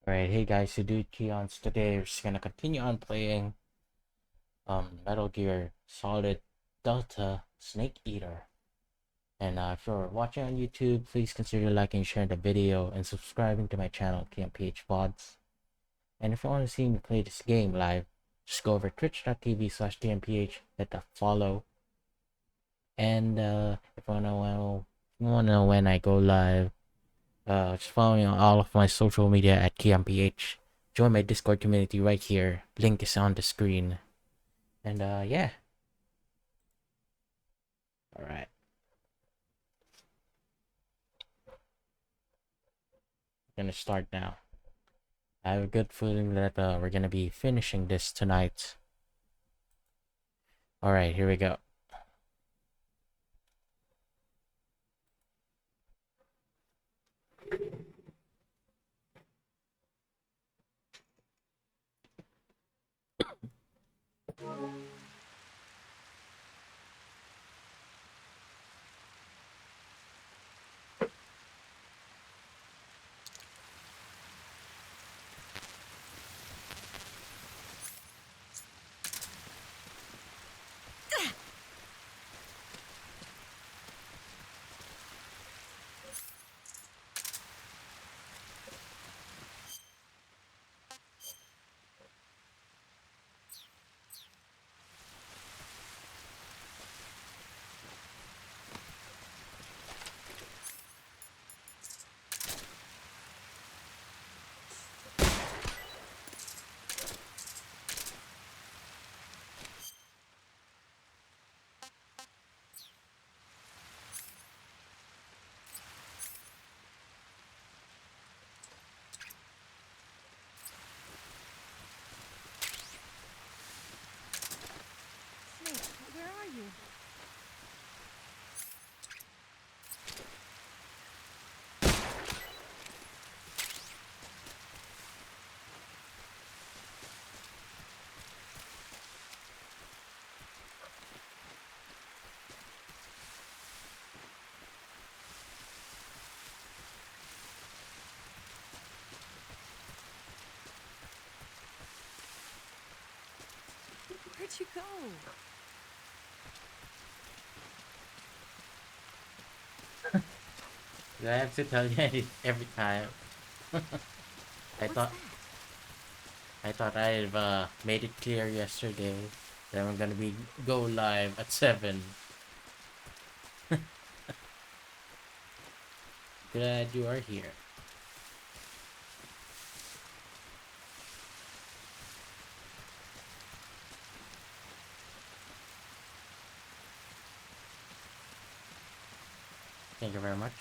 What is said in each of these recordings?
Alright, hey guys, you do Keons. Today we're just gonna continue on playing Metal Gear Solid Delta Snake Eater. And if you're watching on YouTube, please consider liking, sharing the video, and subscribing to my channel, Keon PH Pods. And if you want to see me play this game live, just go over twitch.tv/KMPH, hit the follow. And if you wanna know when I go live, just follow me on all of my social media at Keon PH. Join my Discord community right here. Link is on the screen. And yeah. Alright. Gonna start now. I have a good feeling that we're gonna be finishing this tonight. Alright, here we go. Snake, where are you? Where'd you go? Do I have to tell you every time? I What's thought that? I've made it clear yesterday that I'm gonna be go live at 7. Glad you are here. Thank you very much.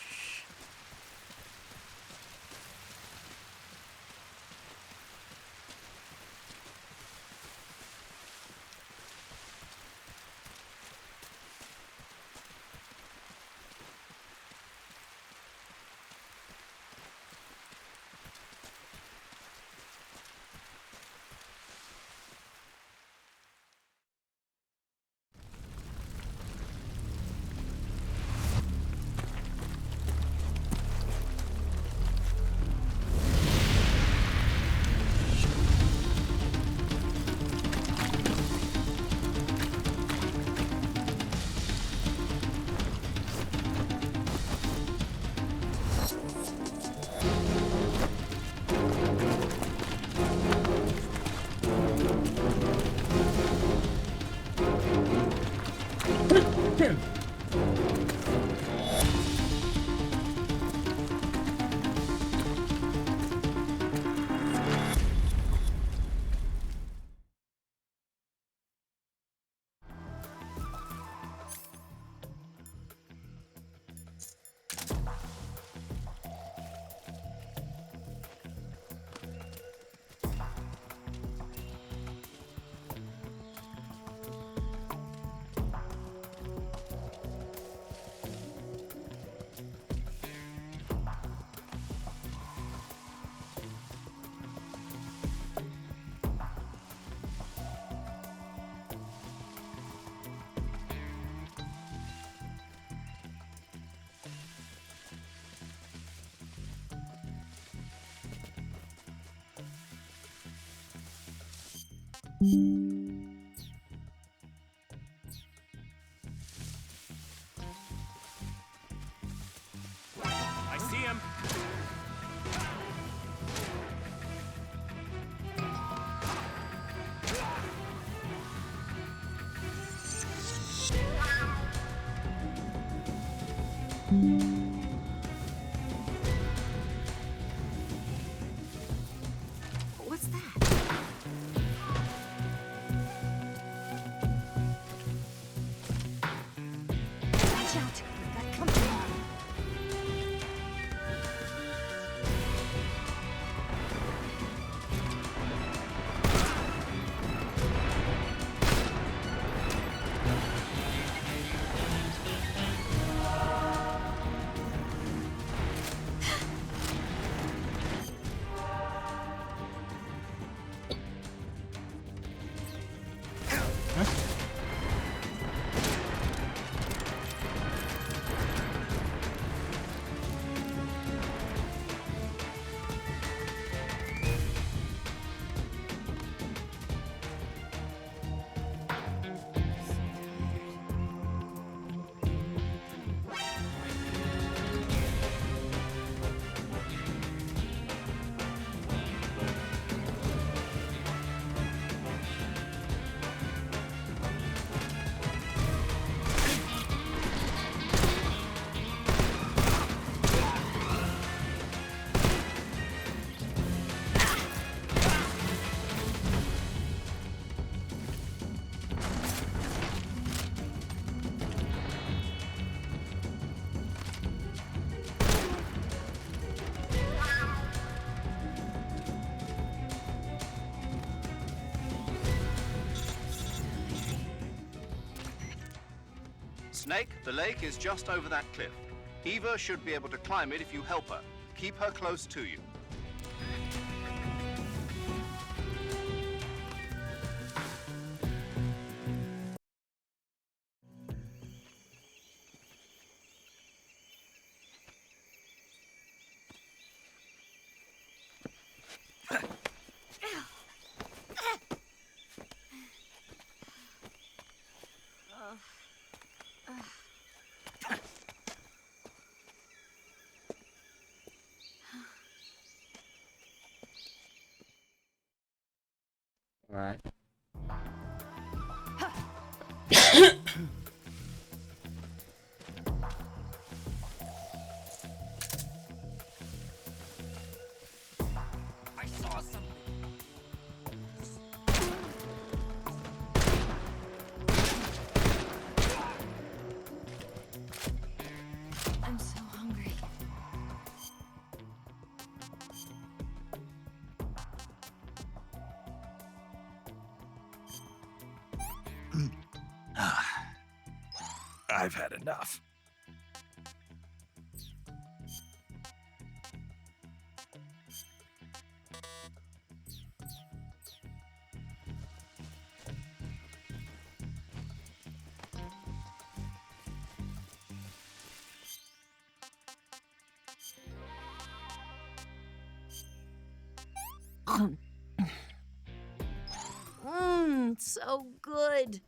I see him. What's that? Watch out! We've got company. Snake, the lake is just over that cliff. Eva should be able to climb it if you help her. Keep her close to you. Alright. I saw something. I'm so hungry. I've had enough. So good.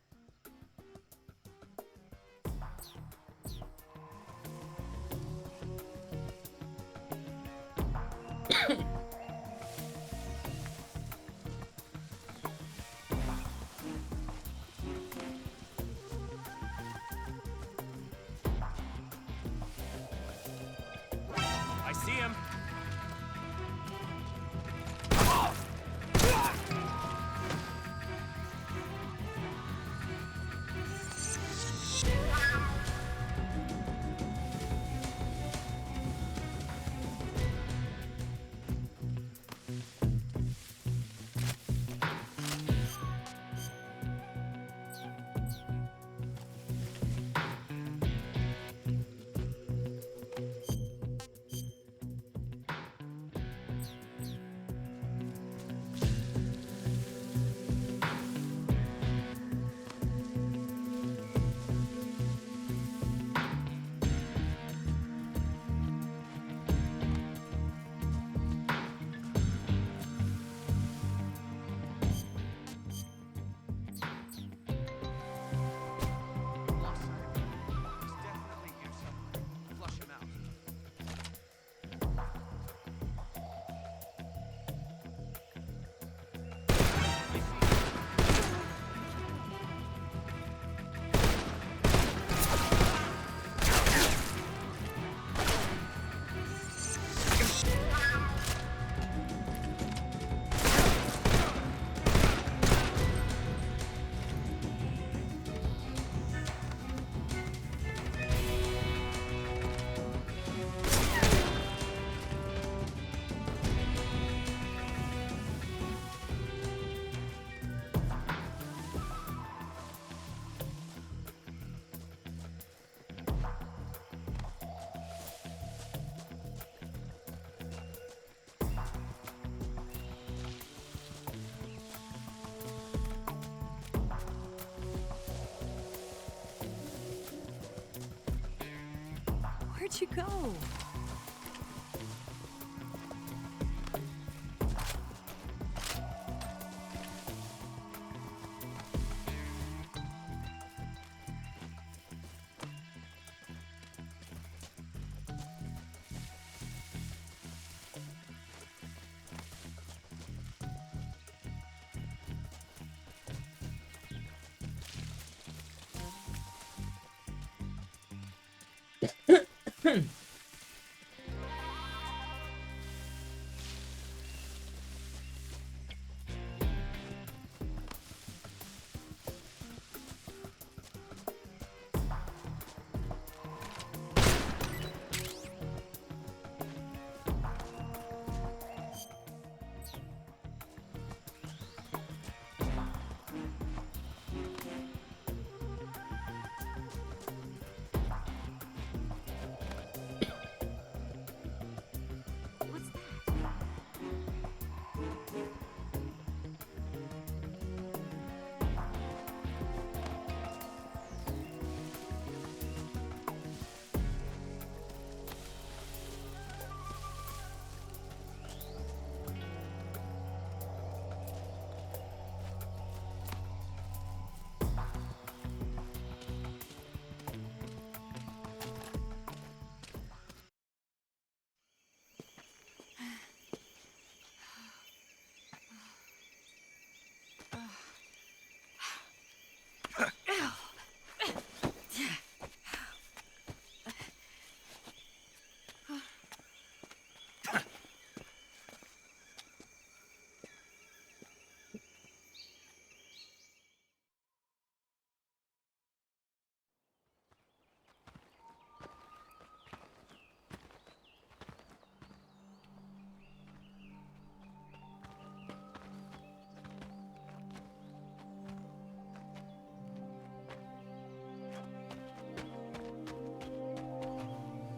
I see him. Where'd you go? What's that?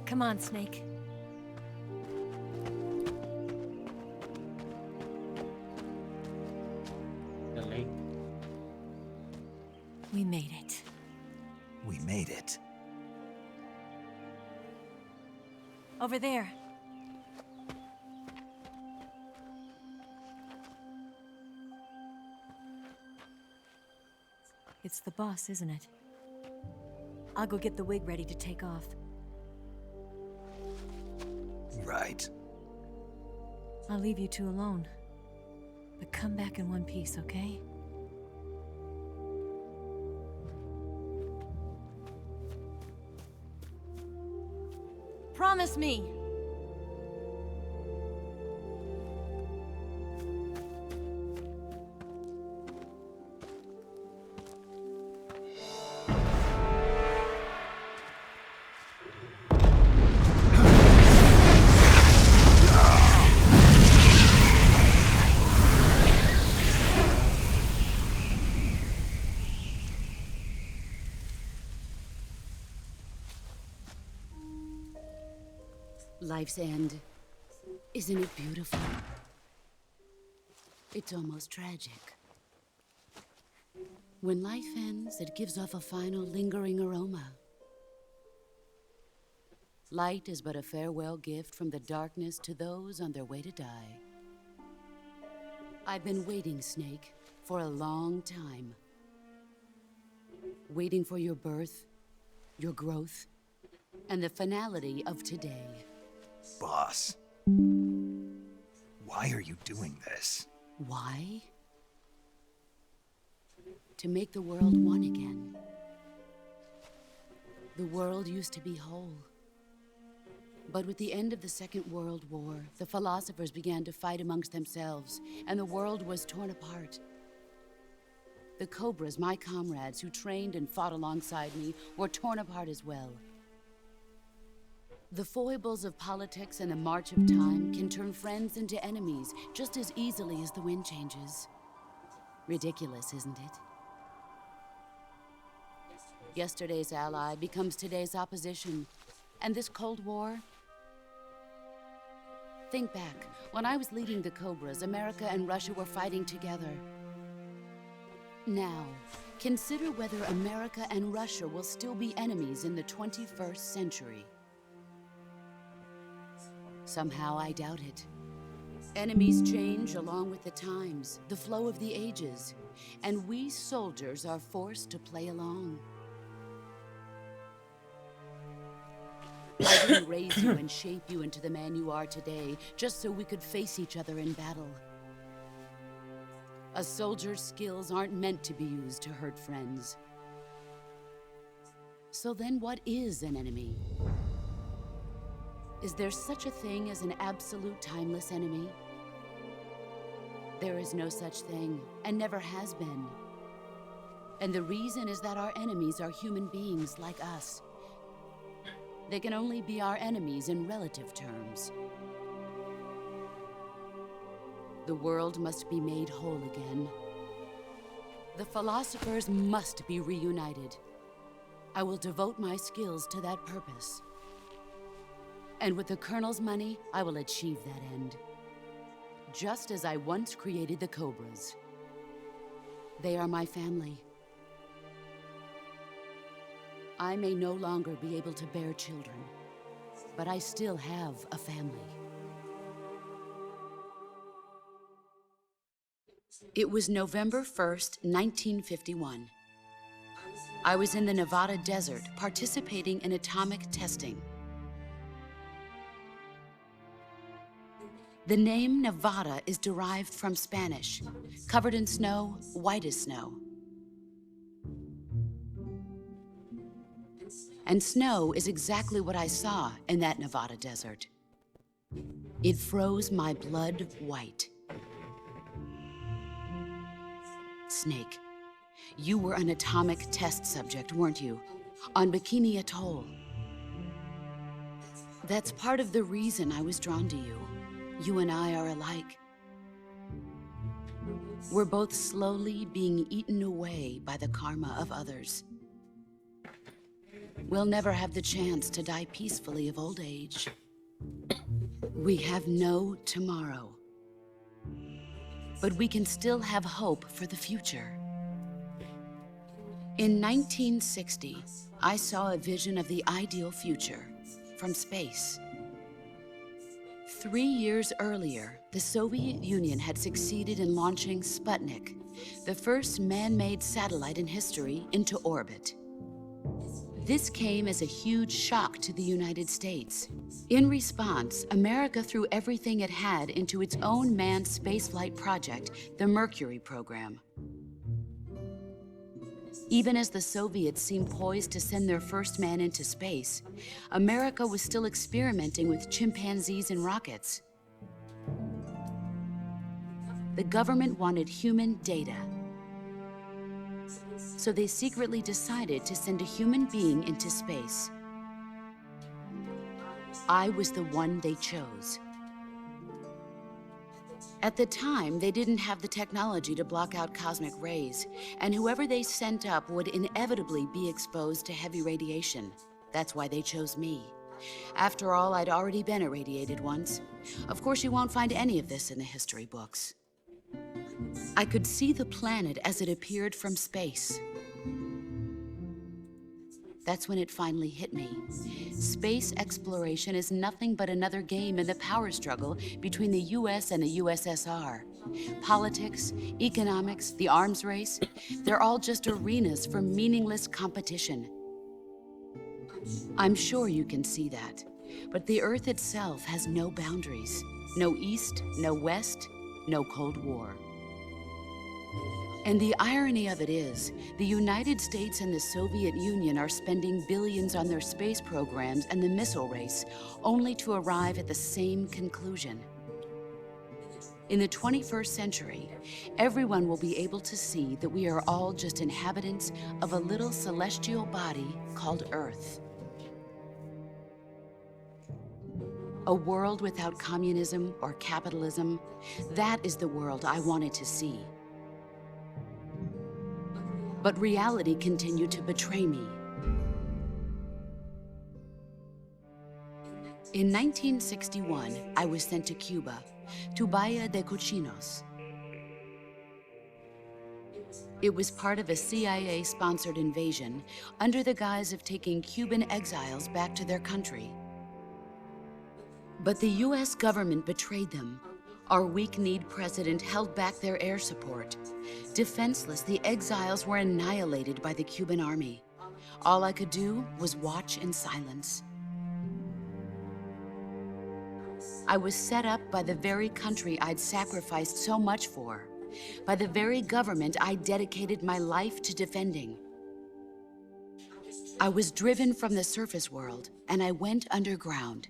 Come on, Snake. The lake. We made it. We made it. Over there. It's the boss, isn't it? I'll go get the wig ready to take off. Right. I'll leave you two alone. But come back in one piece, okay? Promise me! Life's end. Isn't it beautiful? It's almost tragic. When life ends, it gives off a final lingering aroma. Light is but a farewell gift from the darkness to those on their way to die. I've been waiting, Snake, for a long time. Waiting for your birth, your growth, and the finality of today. Boss. Why are you doing this? Why? To make the world one again. The world used to be whole. But with the end of the Second World War, the philosophers began to fight amongst themselves, and the world was torn apart. The Cobras, my comrades who trained and fought alongside me, were torn apart as well. The foibles of politics and the march of time can turn friends into enemies just as easily as the wind changes. Ridiculous, isn't it? Yesterday's ally becomes today's opposition. And this Cold War? Think back. When I was leading the Cobras, America and Russia were fighting together. Now, consider whether America and Russia will still be enemies in the 21st century. Somehow I doubt it. Enemies change along with the times, the flow of the ages, and we soldiers are forced to play along. I didn't raise you and shape you into the man you are today just so we could face each other in battle. A soldier's skills aren't meant to be used to hurt friends. So then what is an enemy? Is there such a thing as an absolute timeless enemy? There is no such thing, and never has been. And the reason is that our enemies are human beings like us. They can only be our enemies in relative terms. The world must be made whole again. The philosophers must be reunited. I will devote my skills to that purpose. And with the Colonel's money, I will achieve that end. Just as I once created the Cobras. They are my family. I may no longer be able to bear children, but I still have a family. It was November 1st, 1951. I was in the Nevada desert participating in atomic testing. The name Nevada is derived from Spanish, covered in snow, white as snow. And snow is exactly what I saw in that Nevada desert. It froze my blood white. Snake, you were an atomic test subject, weren't you? On Bikini Atoll. That's part of the reason I was drawn to you. You and I are alike. We're both slowly being eaten away by the karma of others. We'll never have the chance to die peacefully of old age. We have no tomorrow. But we can still have hope for the future. In 1960, I saw a vision of the ideal future from space. 3 years earlier, the Soviet Union had succeeded in launching Sputnik, the first man-made satellite in history, into orbit. This came as a huge shock to the United States. In response, America threw everything it had into its own manned spaceflight project, the Mercury program. Even as the Soviets seemed poised to send their first man into space, America was still experimenting with chimpanzees and rockets. The government wanted human data. So they secretly decided to send a human being into space. I was the one they chose. At the time, they didn't have the technology to block out cosmic rays, and whoever they sent up would inevitably be exposed to heavy radiation. That's why they chose me. After all, I'd already been irradiated once. Of course, you won't find any of this in the history books. I could see the planet as it appeared from space. That's when it finally hit me. Space exploration is nothing but another game in the power struggle between the US and the USSR. Politics, economics, the arms race, they're all just arenas for meaningless competition. I'm sure you can see that, but the Earth itself has no boundaries. No East, no West, no Cold War. And the irony of it is, the United States and the Soviet Union are spending billions on their space programs and the missile race, only to arrive at the same conclusion. In the 21st century, everyone will be able to see that we are all just inhabitants of a little celestial body called Earth. A world without communism or capitalism, that is the world I wanted to see. But reality continued to betray me. In 1961, I was sent to Cuba, to Bahia de Cochinos. It was part of a CIA-sponsored invasion under the guise of taking Cuban exiles back to their country. But the US government betrayed them. Our weak-kneed president held back their air support. Defenseless, the exiles were annihilated by the Cuban army. All I could do was watch in silence. I was set up by the very country I'd sacrificed so much for, by the very government I dedicated my life to defending. I was driven from the surface world, and I went underground.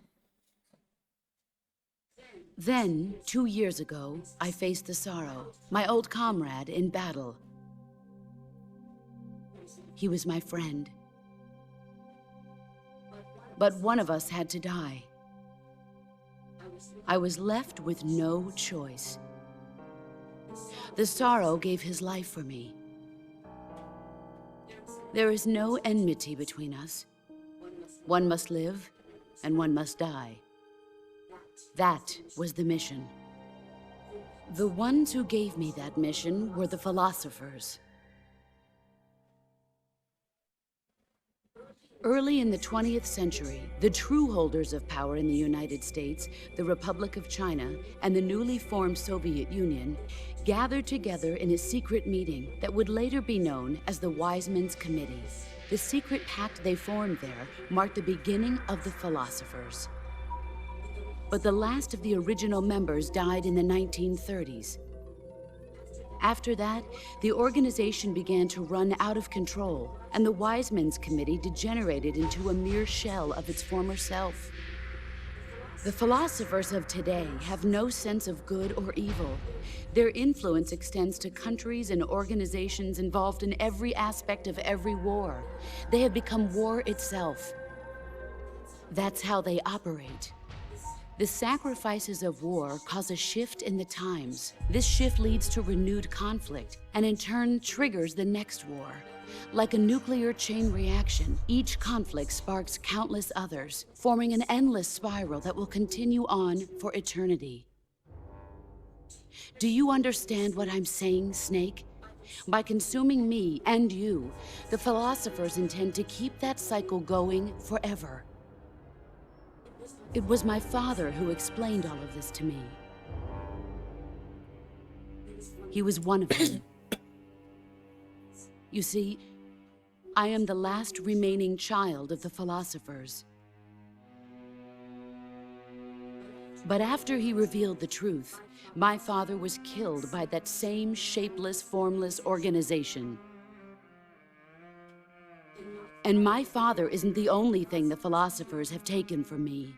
Then, 2 years ago, I faced the Sorrow, my old comrade in battle. He was my friend. But one of us had to die. I was left with no choice. The Sorrow gave his life for me. There is no enmity between us. One must live, and one must die. That was the mission. The ones who gave me that mission were the philosophers. Early in the 20th century, the true holders of power in the United States, the Republic of China, and the newly formed Soviet Union gathered together in a secret meeting that would later be known as the Wise Men's Committee. The secret pact they formed there marked the beginning of the philosophers. But the last of the original members died in the 1930s. After that, the organization began to run out of control, and the Wise Men's Committee degenerated into a mere shell of its former self. The philosophers of today have no sense of good or evil. Their influence extends to countries and organizations involved in every aspect of every war. They have become war itself. That's how they operate. The sacrifices of war cause a shift in the times. This shift leads to renewed conflict, and in turn triggers the next war. Like a nuclear chain reaction, each conflict sparks countless others, forming an endless spiral that will continue on for eternity. Do you understand what I'm saying, Snake? By consuming me and you, the philosophers intend to keep that cycle going forever. It was my father who explained all of this to me. He was one of them. You see, I am the last remaining child of the philosophers. But after he revealed the truth, my father was killed by that same shapeless, formless organization. And my father isn't the only thing the philosophers have taken from me.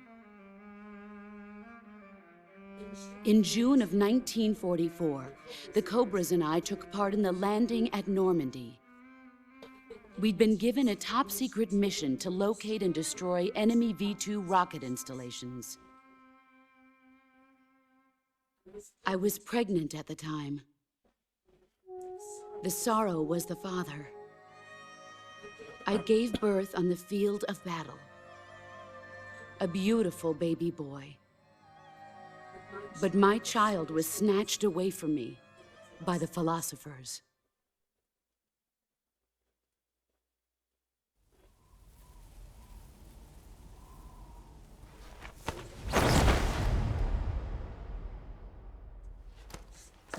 In June of 1944, the Cobras and I took part in the landing at Normandy. We'd been given a top-secret mission to locate and destroy enemy V-2 rocket installations. I was pregnant at the time. The Sorrow was the father. I gave birth on the field of battle. A beautiful baby boy. But my child was snatched away from me by the philosophers.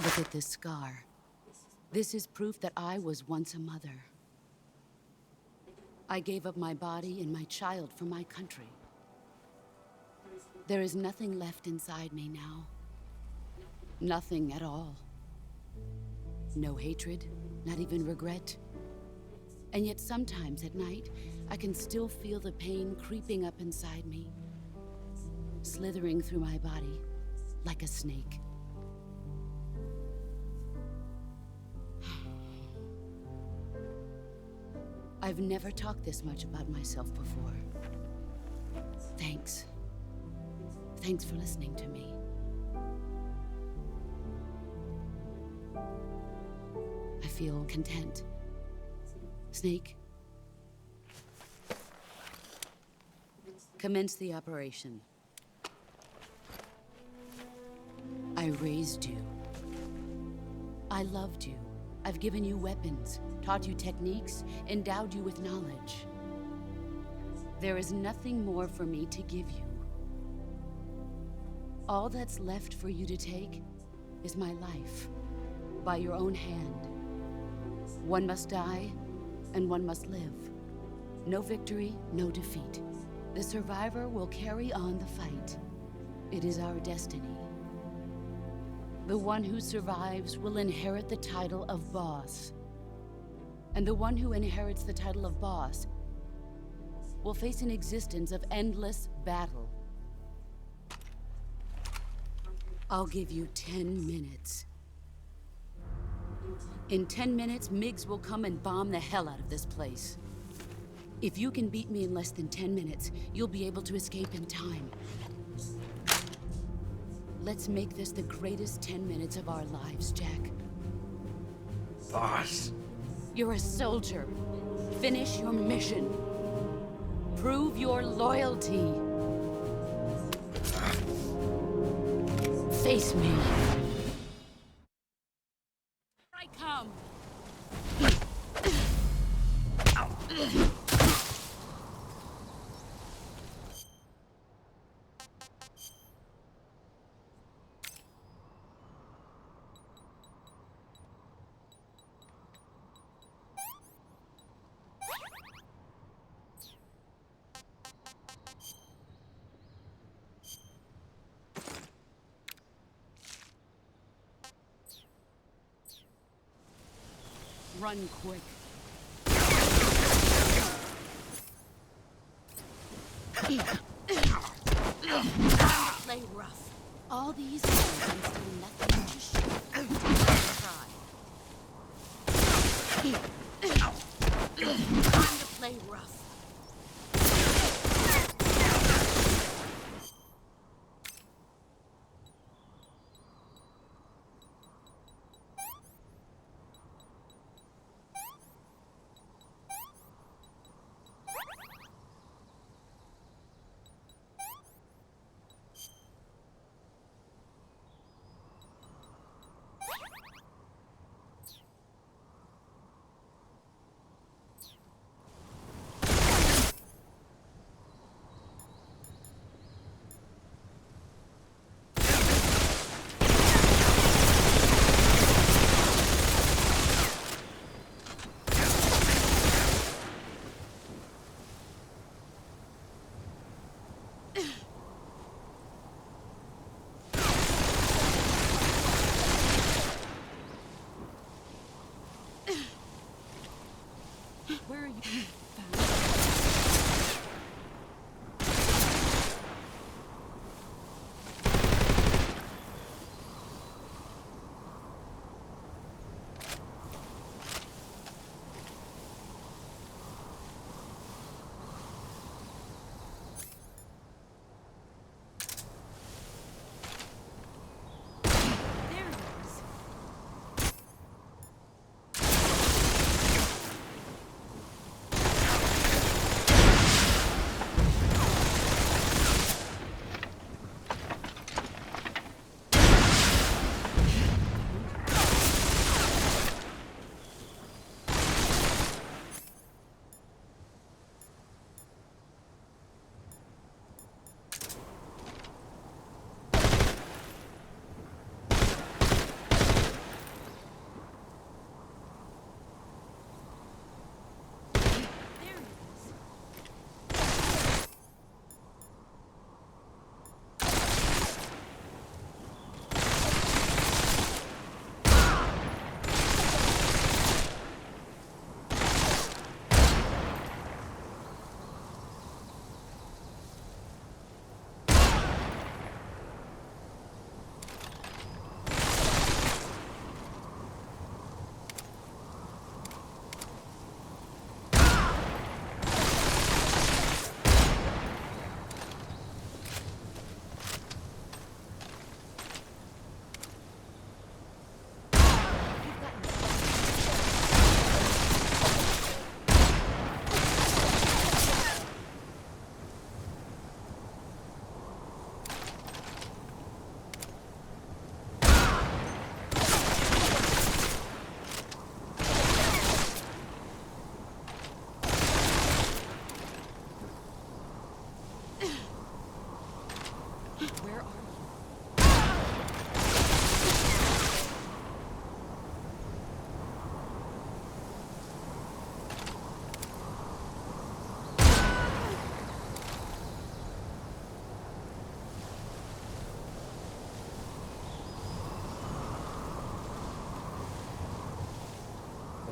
Look at this scar. This is proof that I was once a mother. I gave up my body and my child for my country. There is nothing left inside me now. Nothing at all. No hatred, not even regret. And yet sometimes at night, I can still feel the pain creeping up inside me, slithering through my body like a snake. I've never talked this much about myself before. Thanks. Thanks for listening to me. I feel content. Snake, commence the operation. I raised you. I loved you. I've given you weapons, taught you techniques, endowed you with knowledge. There is nothing more for me to give you. All that's left for you to take is my life, by your own hand. One must die, and one must live. No victory, no defeat. The survivor will carry on the fight. It is our destiny. The one who survives will inherit the title of boss. And the one who inherits the title of boss will face an existence of endless battle. I'll give you 10 minutes. In 10 minutes, Miggs will come and bomb the hell out of this place. If you can beat me in less than 10 minutes, you'll be able to escape in time. Let's make this the greatest 10 minutes of our lives, Jack. Boss. You're a soldier. Finish your mission. Prove your loyalty. Face me. Here I come. Run quick. Play rough. All these years and still nothing to show. Try. Time to play rough.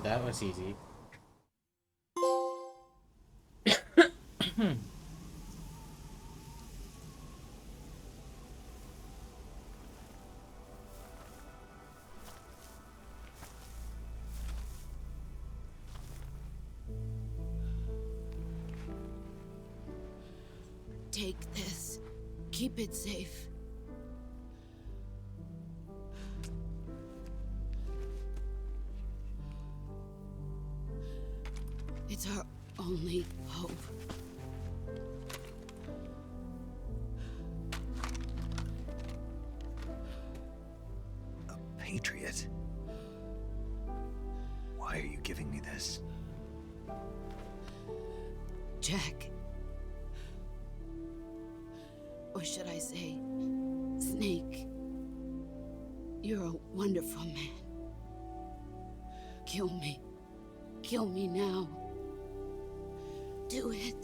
that was easy. Take this. Keep it safe. It's our only hope. A patriot? Why are you giving me this? Jack. Or should I say, Snake. You're a wonderful man. Kill me. Kill me now. Do it.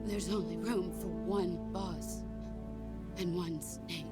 There's only room for one boss and one snake.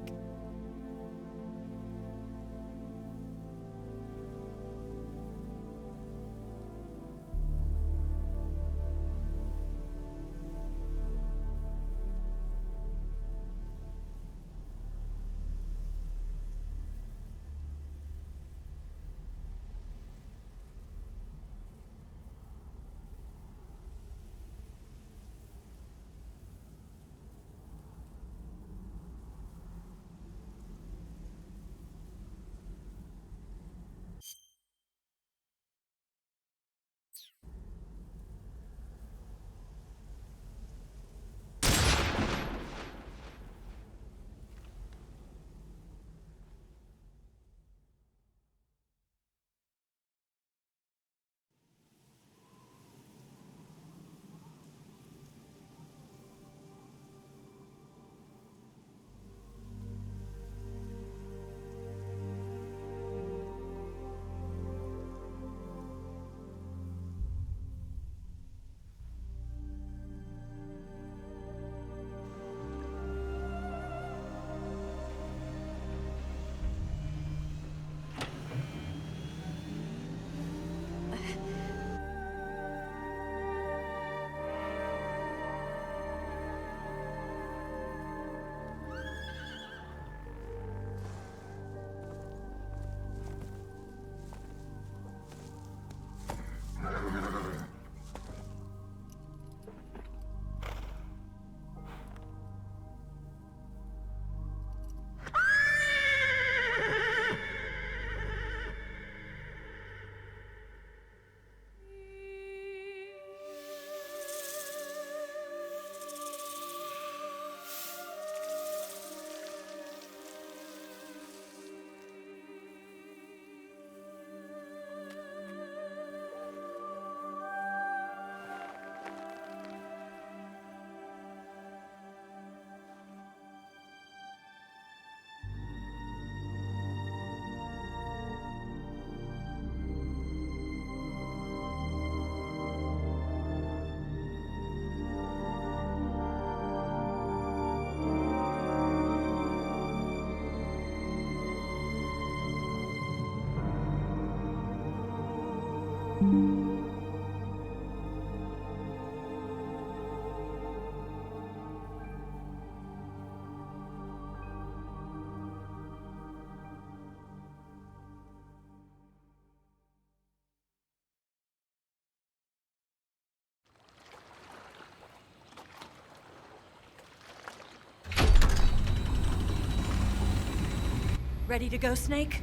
Ready to go, Snake?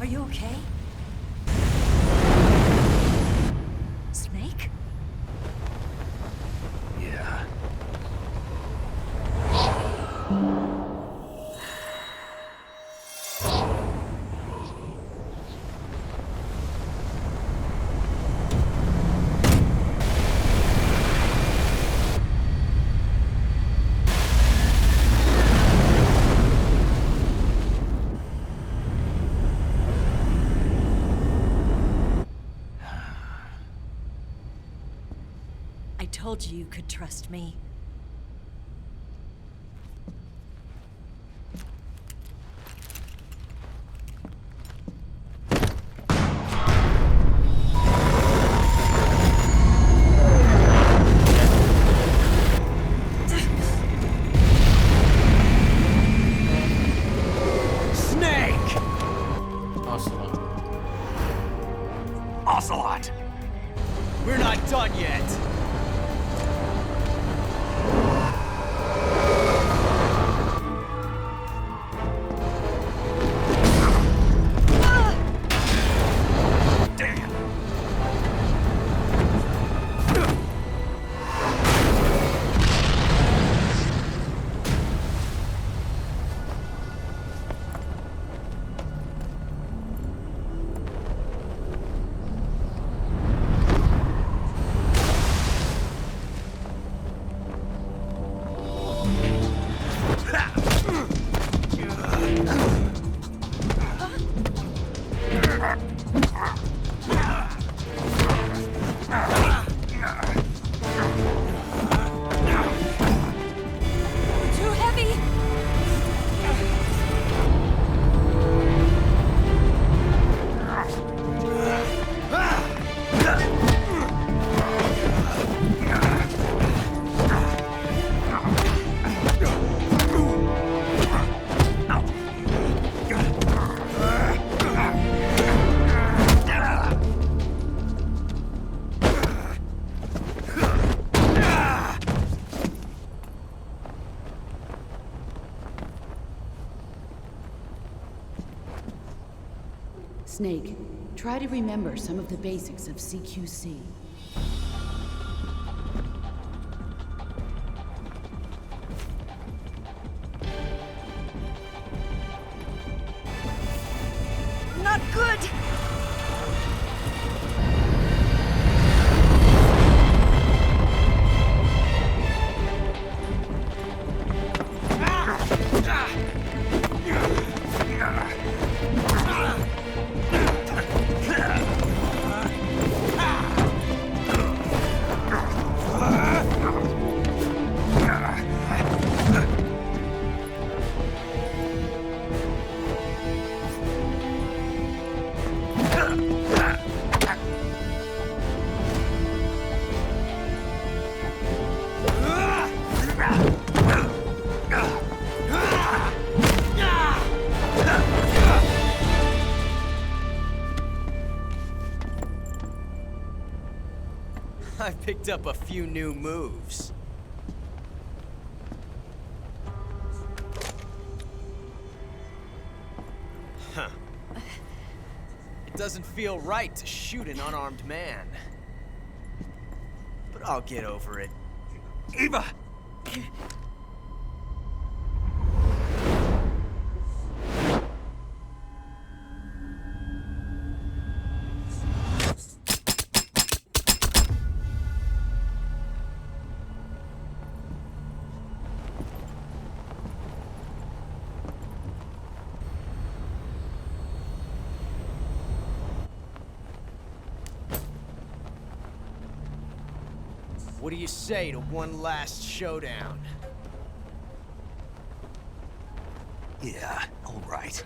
Are you okay? Snake? Yeah. I told you you could trust me. Snake! Ocelot. Ocelot! We're not done yet! Damn! Too heavy! Snake, try to remember some of the basics of CQC. Not good! I picked up a few new moves. Huh. It doesn't feel right to shoot an unarmed man. But I'll get over it. Eva! What do you say to one last showdown? Yeah, all right.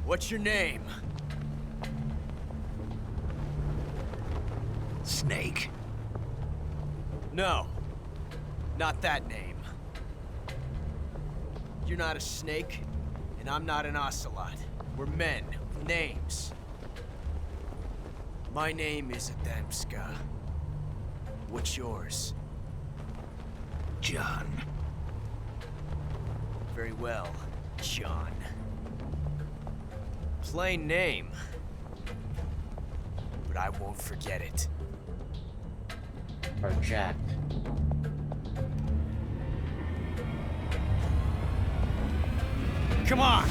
What's your name? Snake. No. Not that name. You're not a snake, And I'm not an ocelot. We're men with names. My name is Adamska. What's yours? John. Very well, John. Plain name. But I won't forget it. Or Jack. Come on!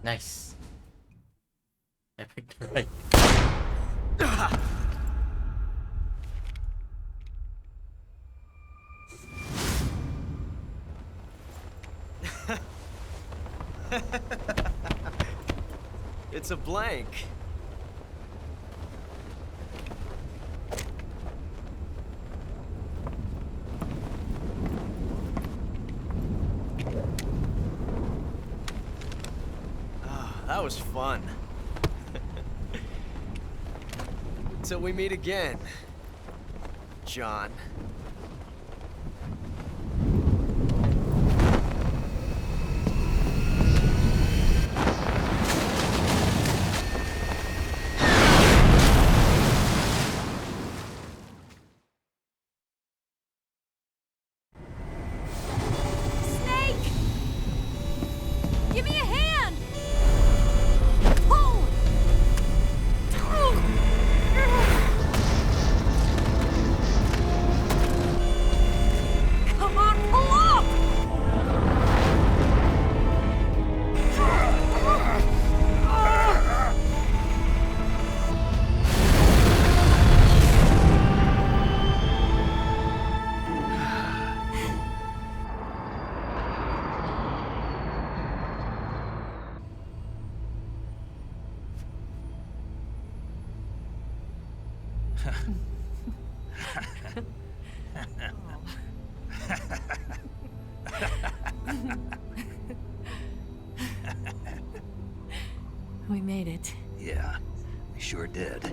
Nice. I picked the right. It's a blank. That was fun. Till we meet again, John. Snake! Give me a hand! Pull! Come on, pull up! We made it. Yeah, we sure did.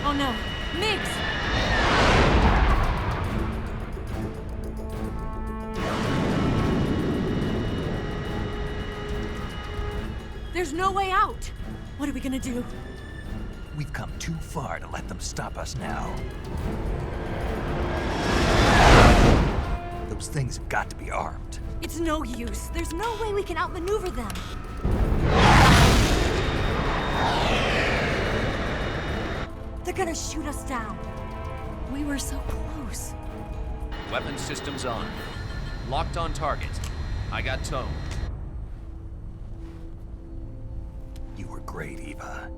Oh no, Migs! There's no way out! What are we gonna do? We've come too far to let them stop us now. Those things have got to be armed. It's no use. There's no way we can outmaneuver them. They're gonna shoot us down. We were so close. Weapon systems on. Locked on target. I got tone. You were great, Eva.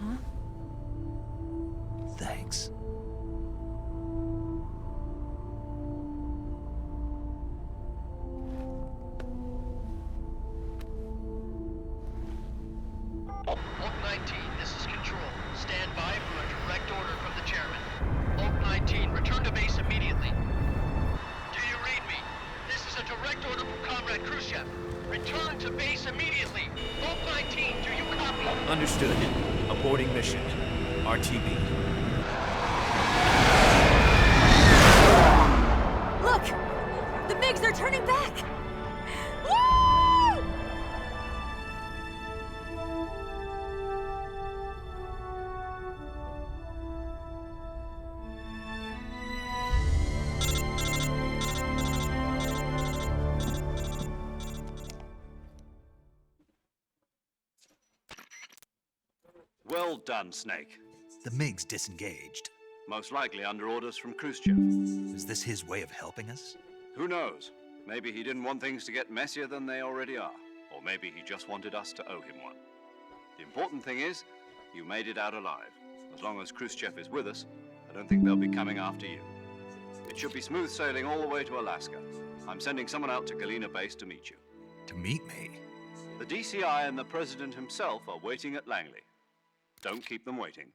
Huh? Thanks. Oak 19, this is Control. Stand by for a direct order from the chairman. Oak 19, return to base immediately. Do you read me? This is a direct order from Comrade Khrushchev. Return to base immediately. Oak 19, do you copy? Understood. Aborting mission. RTB. turning back! Woo! Well done, Snake. The MiG's disengaged. Most likely under orders from Khrushchev. Is this his way of helping us? Who knows? Maybe he didn't want things to get messier than they already are. Or maybe he just wanted us to owe him one. The important thing is, you made it out alive. As long as Khrushchev is with us, I don't think they'll be coming after you. It should be smooth sailing all the way to Alaska. I'm sending someone out to Galena Base to meet you. To meet me? The DCI and the President himself are waiting at Langley. Don't keep them waiting.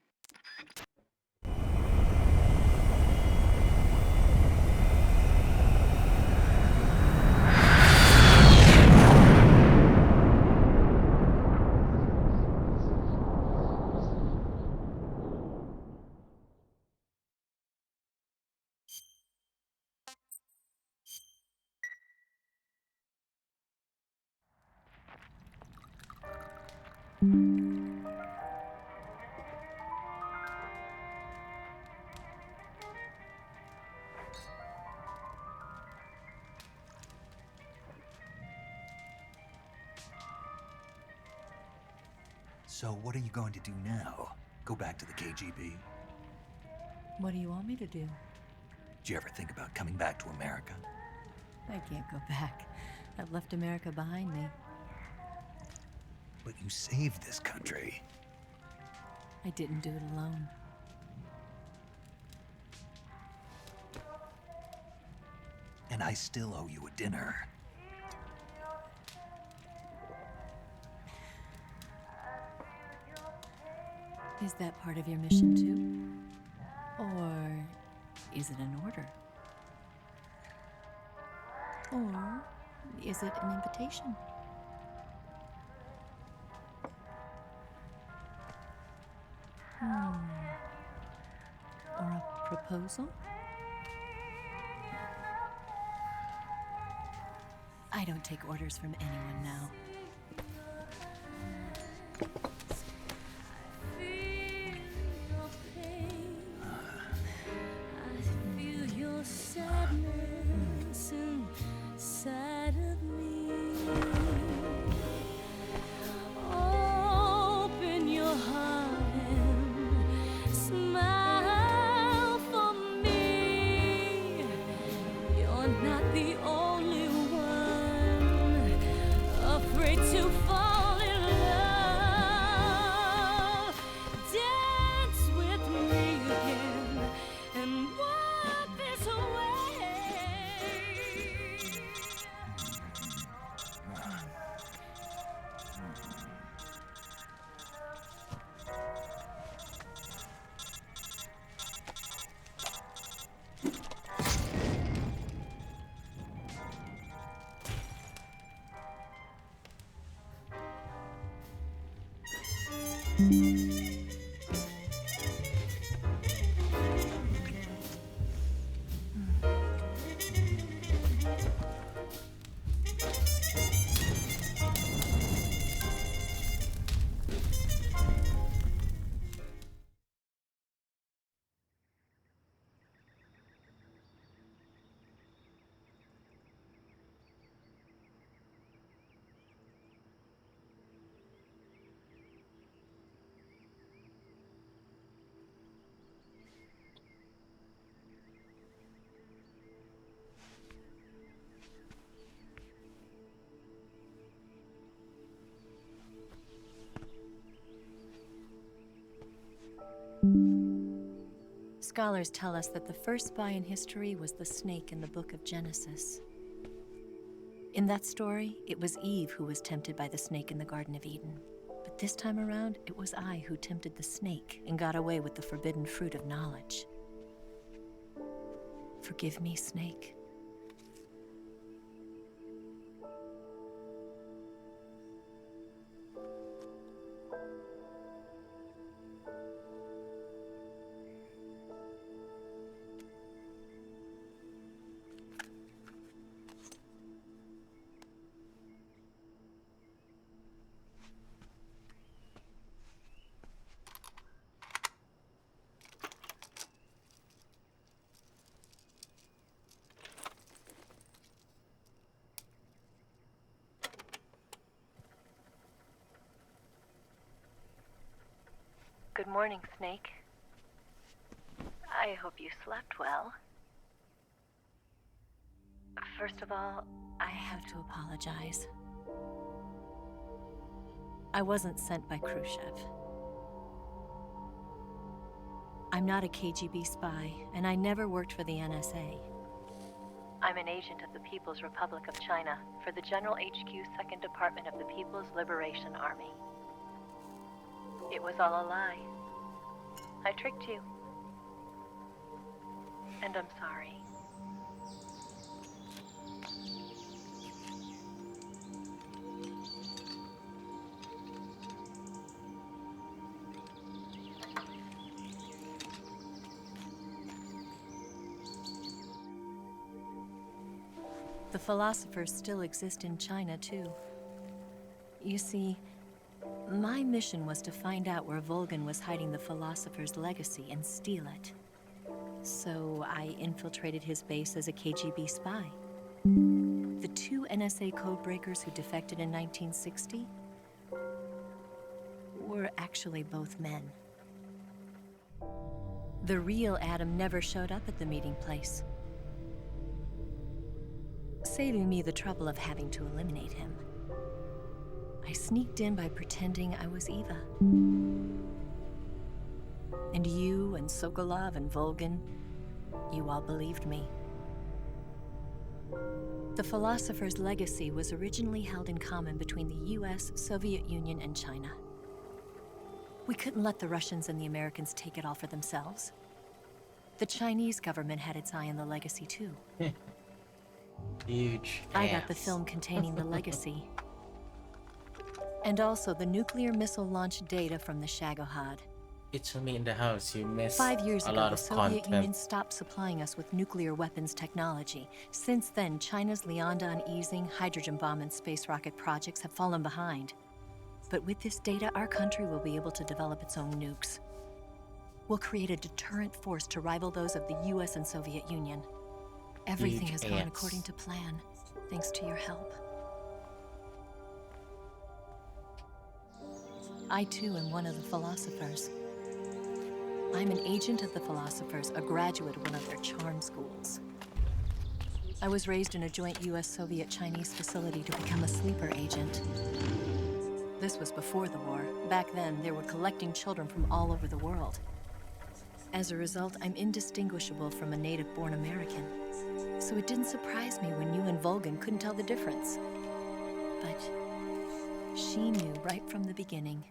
So what are you going to do now? Go back to the KGB? What do you want me to do? Did you ever think about coming back to America? I can't go back. I've left America behind me. But you saved this country. I didn't do it alone. And I still owe you a dinner. Is that part of your mission too? Or is it an order? Or is it an invitation? Or a proposal? I don't take orders from anyone now. Scholars tell us that the first spy in history was the snake in the book of Genesis. In that story, it was Eve who was tempted by the snake in the Garden of Eden. But this time around, it was I who tempted the snake and got away with the forbidden fruit of knowledge. Forgive me, Snake. Good morning, Snake. I hope you slept well. First of all, I have to apologize. I wasn't sent by Khrushchev. I'm not a KGB spy, and I never worked for the NSA. I'm an agent of the People's Republic of China for the General HQ 2nd Department of the People's Liberation Army. It was all a lie. I tricked you. And I'm sorry. The philosophers still exist in China, too. You see, my mission was to find out where Volgan was hiding the philosopher's legacy and steal it. So I infiltrated his base as a KGB spy. The 2 NSA codebreakers who defected in 1960 were actually both men. The real Adam never showed up at the meeting place, saving me the trouble of having to eliminate him. I sneaked in by pretending I was Eva. And you and Sokolov and Volgan, you all believed me. The philosopher's legacy was originally held in common between the US, Soviet Union, and China. We couldn't let the Russians and the Americans take it all for themselves. The Chinese government had its eye on the legacy too. Huge I got the ass. film containing the legacy. And also the nuclear missile launch data from the Shagohod. It's me in the house. You missed 5 years a ago, lot the of Soviet content. Union stopped supplying us with nuclear weapons technology. Since then, China's Liaodong easing, hydrogen bomb, and space rocket projects have fallen behind. But with this data, our country will be able to develop its own nukes. We'll create a deterrent force to rival those of the US and Soviet Union. Everything Huge has gone ants. according to plan, thanks to your help. I too am one of the philosophers. I'm an agent of the philosophers, a graduate of one of their charm schools. I was raised in a joint US-Soviet-Chinese facility to become a sleeper agent. This was before the war. Back then, they were collecting children from all over the world. As a result, I'm indistinguishable from a native-born American. So it didn't surprise me when you and Volgan couldn't tell the difference. But she knew right from the beginning.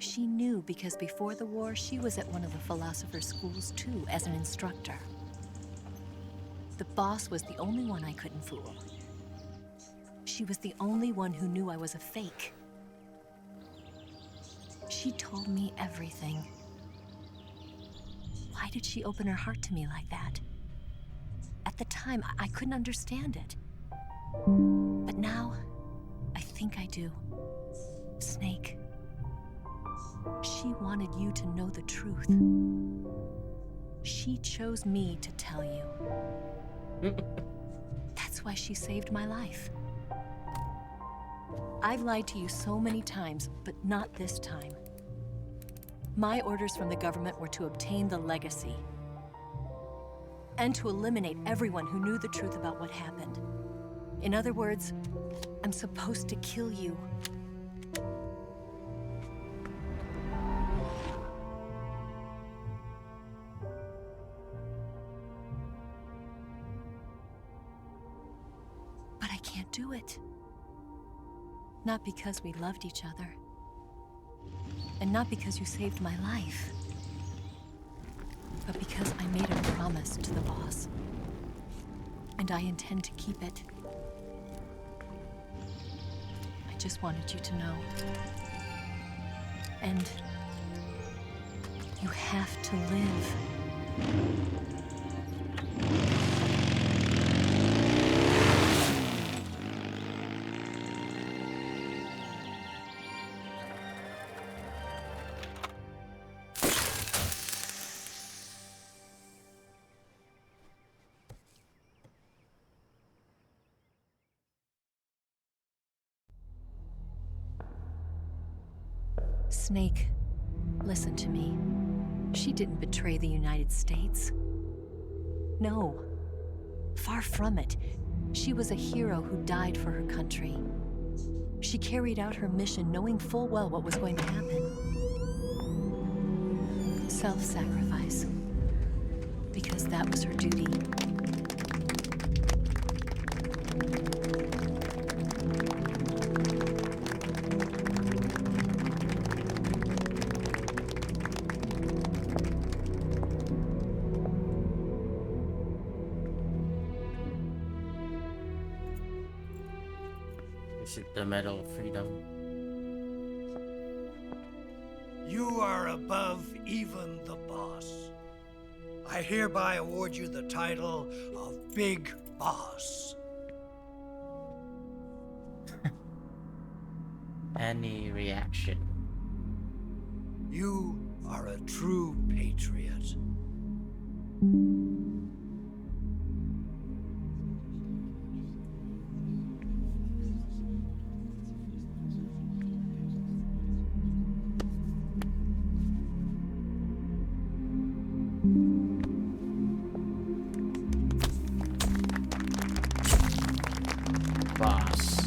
She knew because before the war, she was at one of the philosopher's schools too, as an instructor. The boss was the only one I couldn't fool. She was the only one who knew I was a fake. She told me everything. Why did she open her heart to me like that? At the time, I couldn't understand it. But now, I think I do. Snake. She wanted you to know the truth. She chose me to tell you. That's why she saved my life. I've lied to you so many times, but not this time. My orders from the government were to obtain the legacy and to eliminate everyone who knew the truth about what happened. In other words, I'm supposed to kill you. But I can't do it. Not because we loved each other. And not because you saved my life. But because I made a promise to the boss. And I intend to keep it. I just wanted you to know. And you have to live. Snake, Listen to me. She didn't betray the United States. No. Far from it. She was a hero who died for her country. She carried out her mission knowing full well what was going to happen. Self-sacrifice. Because that was her duty. Is it the Medal of Freedom? You are above even the boss. I hereby award you the title of Big Boss. Any reaction? You are a true patriot. Boss.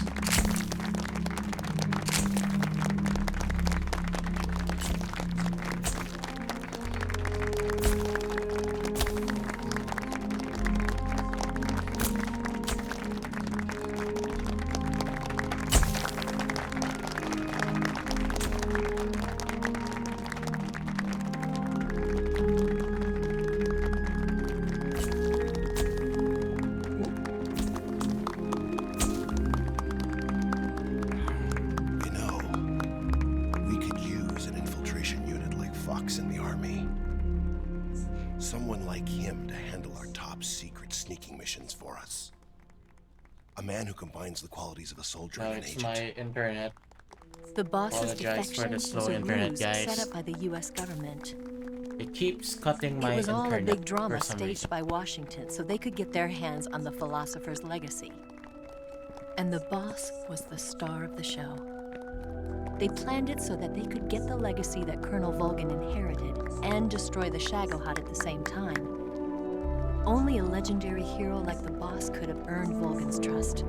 You know, we could use an infiltration unit like Fox in the Army. Someone like him to handle our top secret sneaking missions for us. A man who combines the qualities of a soldier and an It's agent. my internet. The boss's Apologize for defection the slow was a internet, ruse guys. set up by the U.S. government. It keeps cutting my It was all a internet big drama for some staged reason. by Washington so they could get their hands on the philosopher's legacy. And the boss was the star of the show. They planned it so that they could get the legacy that Colonel Volgan inherited and destroy the Shagohod at the same time. Only a legendary hero like the boss could have earned Volgan's trust.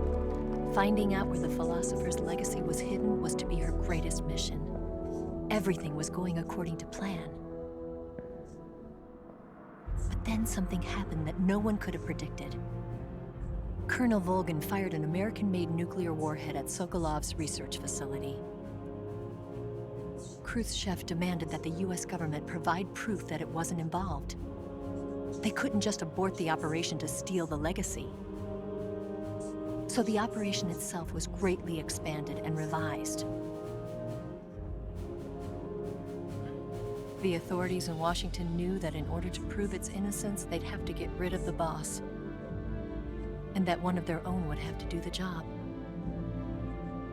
Finding out where the philosopher's legacy was hidden was to be her greatest mission. Everything was going according to plan. But then something happened that no one could have predicted. Colonel Volgan fired an American-made nuclear warhead at Sokolov's research facility. Khrushchev demanded that the US government provide proof that it wasn't involved. They couldn't just abort the operation to steal the legacy. So the operation itself was greatly expanded and revised. The authorities in Washington knew that in order to prove its innocence, they'd have to get rid of the boss. And that one of their own would have to do the job.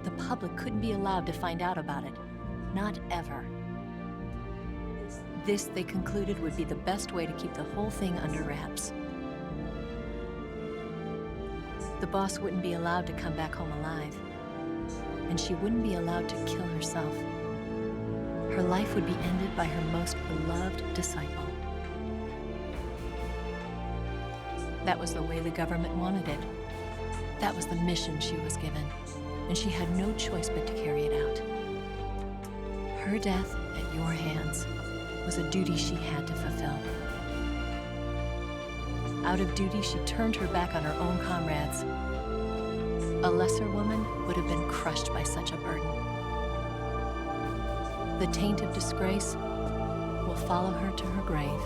The public couldn't be allowed to find out about it. Not ever. This, they concluded, would be the best way to keep the whole thing under wraps. The boss wouldn't be allowed to come back home alive. And she wouldn't be allowed to kill herself. Her life would be ended by her most beloved disciple. That was the way the government wanted it. That was the mission she was given, and she had no choice but to carry it out. Her death at your hands was a duty she had to fulfill. Out of duty, she turned her back on her own comrades. A lesser woman would have been crushed by such a burden. The taint of disgrace will follow her to her grave.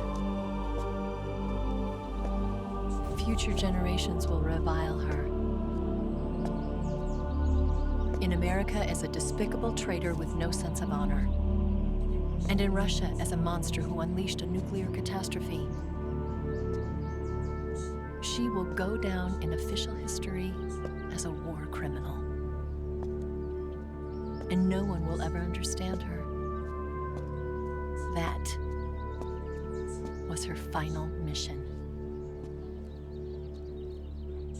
Future generations will revile her. In America as a despicable traitor with no sense of honor. And in Russia as a monster who unleashed a nuclear catastrophe. She will go down in official history as a war criminal. And no one will ever understand her. That was her final mission.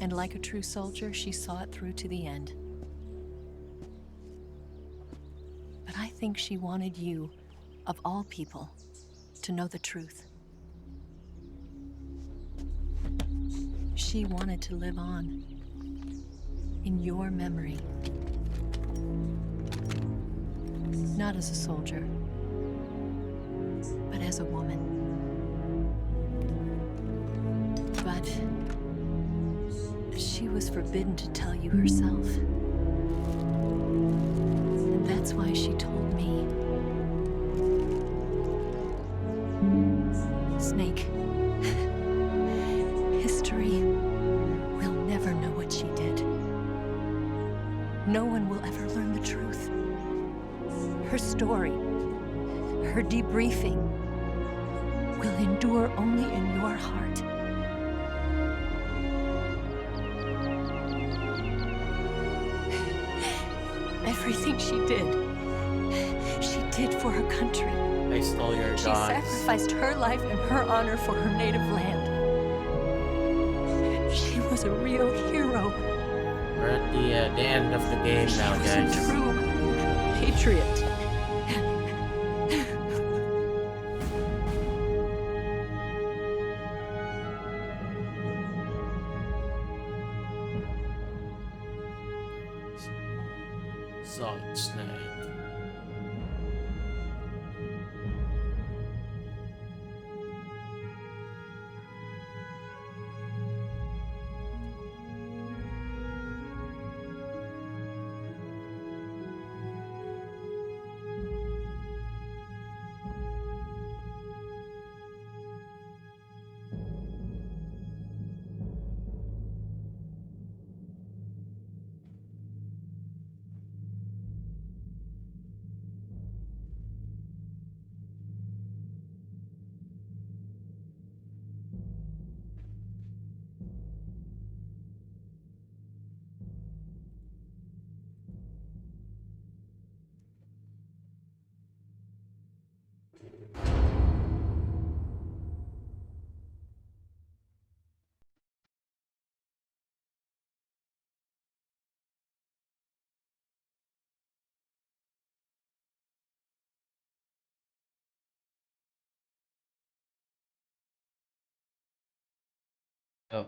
And like a true soldier, she saw it through to the end. But I think she wanted you of all people, to know the truth. She wanted to live on in your memory. Not as a soldier, but as a woman. But she was forbidden to tell you herself. And that's why she told me. Snake, history will never know what she did. No one will ever learn the truth. Her story, her debriefing, will endure only in your heart. Everything she did for her country. They stole your She gods. sacrificed her life and her honor for her native land. She was a real hero. We're at the end of the game now, She was guys. a true patriot. Solid Snake. Oh.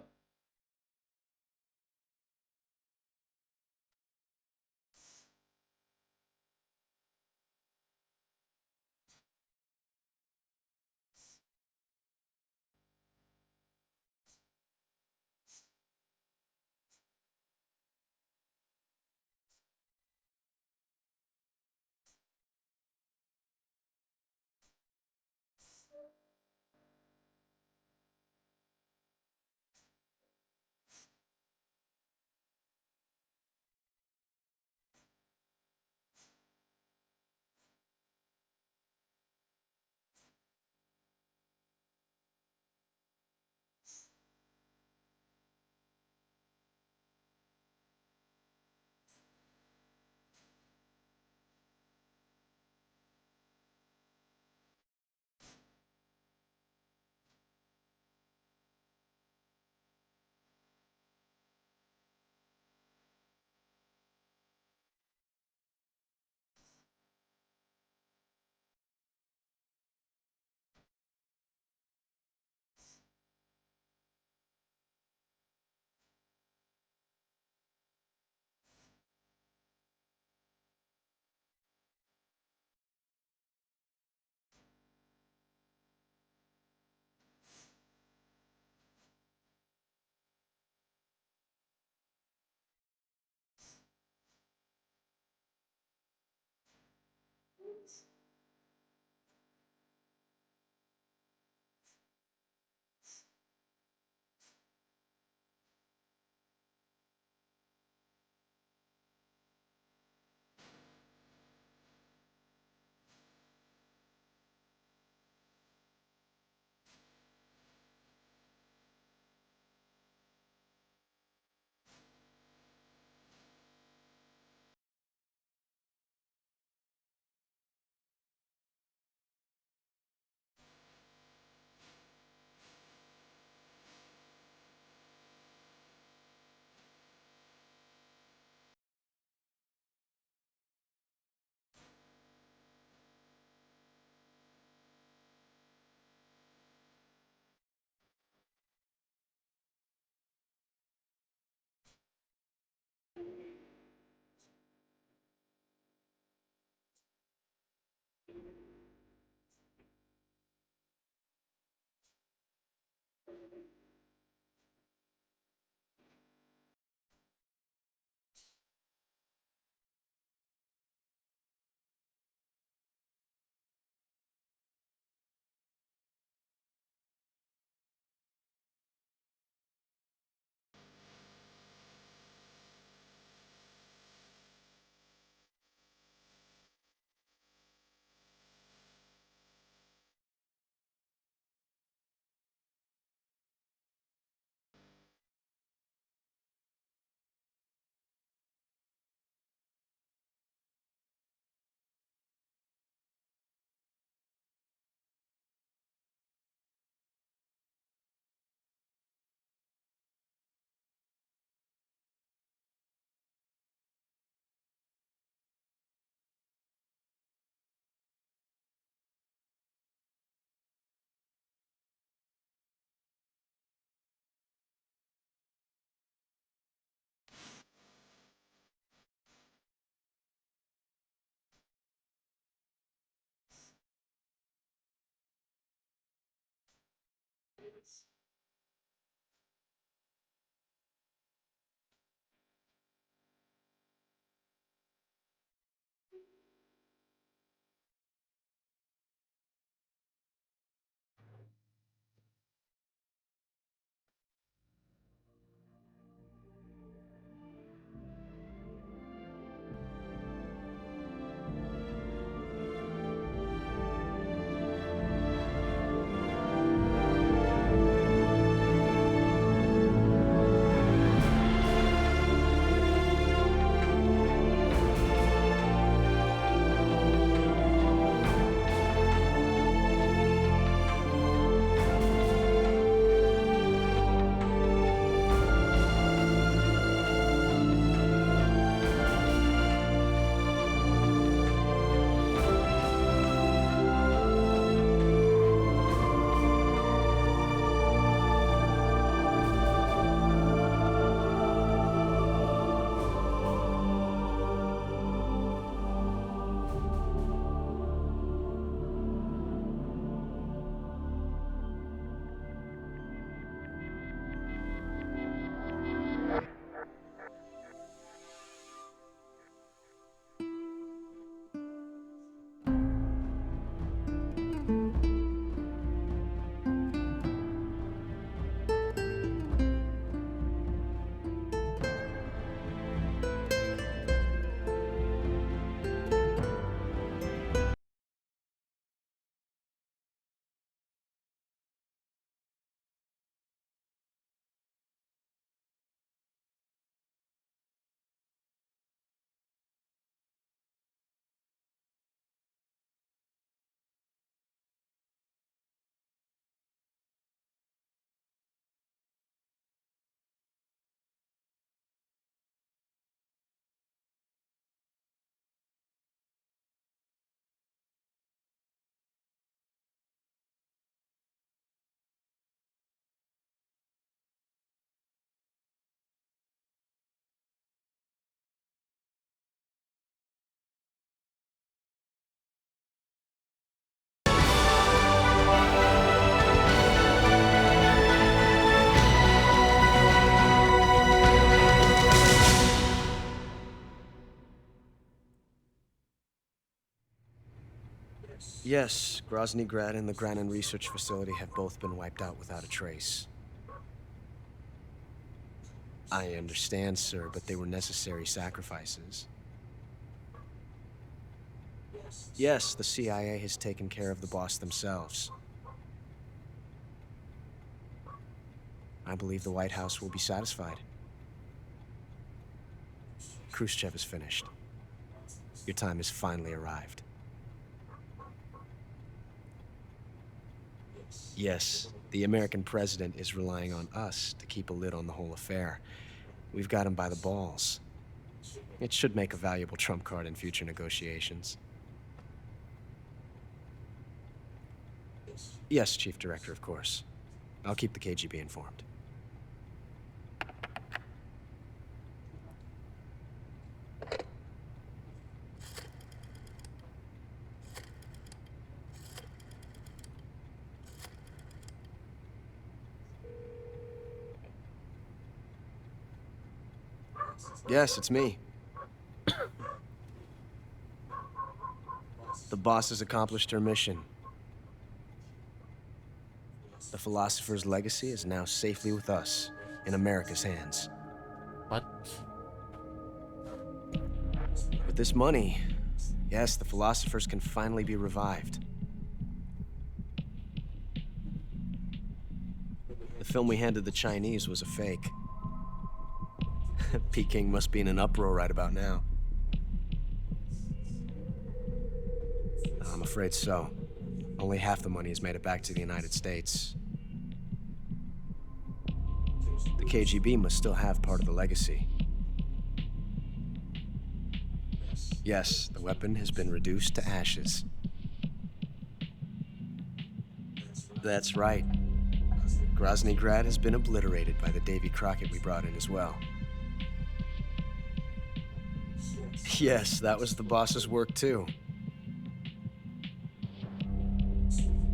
Yes, Grozny Grad and the Granin Research Facility have both been wiped out without a trace. I understand, sir, but they were necessary sacrifices. Yes, the CIA has taken care of the boss themselves. I believe the White House will be satisfied. Khrushchev is finished. Your time has finally arrived. Yes, the American president is relying on us to keep a lid on the whole affair. We've got him by the balls. It should make a valuable trump card in future negotiations. Yes, Chief Director, of course. I'll keep the KGB informed. Yes, it's me. The boss has accomplished her mission. The philosopher's legacy is now safely with us, in America's hands. What? With this money, yes, the philosophers can finally be revived. The film we handed the Chinese was a fake. Peking must be in an uproar right about now. I'm afraid so. Only half the money has made it back to the United States. The KGB must still have part of the legacy. Yes, the weapon has been reduced to ashes. That's right. Grozny Grad has been obliterated by the Davy Crockett we brought in as well. Yes, that was the boss's work too.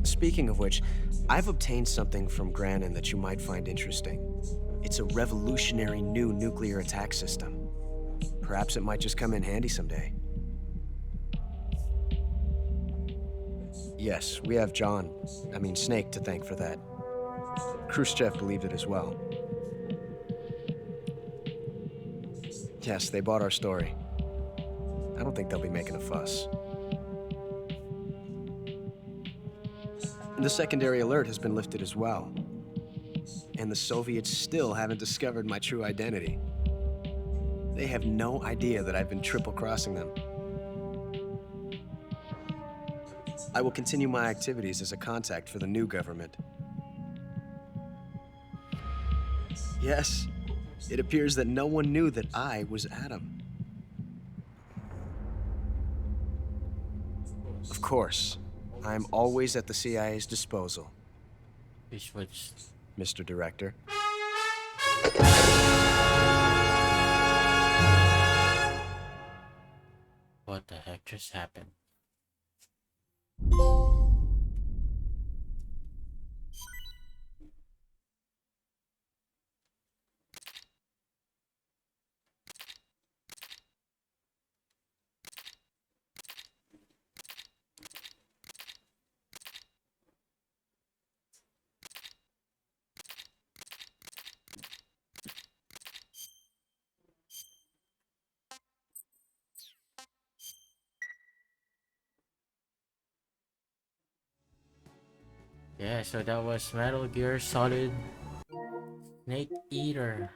Speaking of which, I've obtained something from Granin that you might find interesting. It's a revolutionary new nuclear attack system. Perhaps it might just come in handy someday. Yes, we have Snake to thank for that. Khrushchev believed it as well. Yes, they bought our story. I don't think they'll be making a fuss. The secondary alert has been lifted as well. And the Soviets still haven't discovered my true identity. They have no idea that I've been triple-crossing them. I will continue my activities as a contact for the new government. Yes, it appears that no one knew that I was Adam. Of course, I'm always at the CIA's disposal. We switched. Mr. Director. What the heck just happened? Yeah, so that was Metal Gear Solid Snake Eater.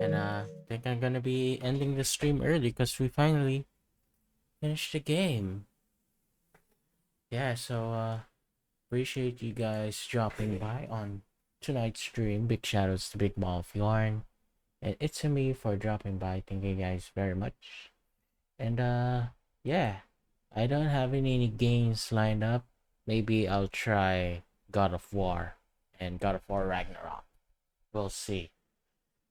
And I think I'm gonna be ending the stream early because we finally finished the game. Yeah, so appreciate you guys dropping by on tonight's stream. Big shoutouts to Big Ball of Yarn. And it's me for dropping by. Thank you guys very much. And yeah. I don't have any games lined up. Maybe I'll try God of War and God of War Ragnarok. We'll see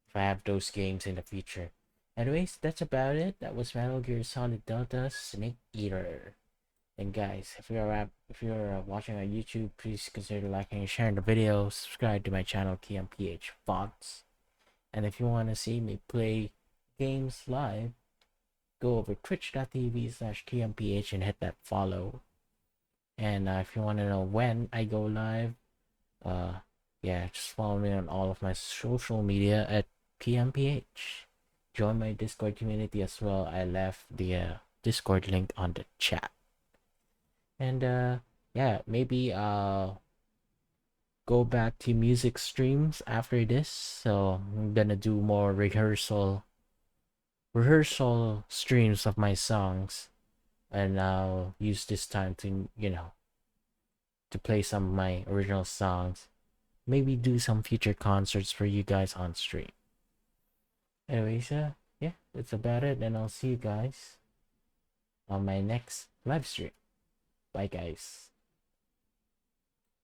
if I have those games in the future. Anyways, that's about it. That was Metal Gear Solid Delta Snake Eater. And guys, if you're watching on YouTube, please consider liking and sharing the video. Subscribe to my channel, Keon PH Fox. And if you want to see me play games live, go over twitch.tv/Keon PH and hit that follow. And if you want to know when I go live, yeah, just follow me on all of my social media at Keon PH. Join my Discord community as well. I left the Discord link on the chat. And yeah, maybe I'll go back to music streams after this. So I'm gonna do more rehearsal streams of my songs, and I'll use this time to, you know, to play some of my original songs. Maybe do some future concerts for you guys on stream. Anyways, yeah, that's about it, and I'll see you guys on my next live stream. Bye, guys.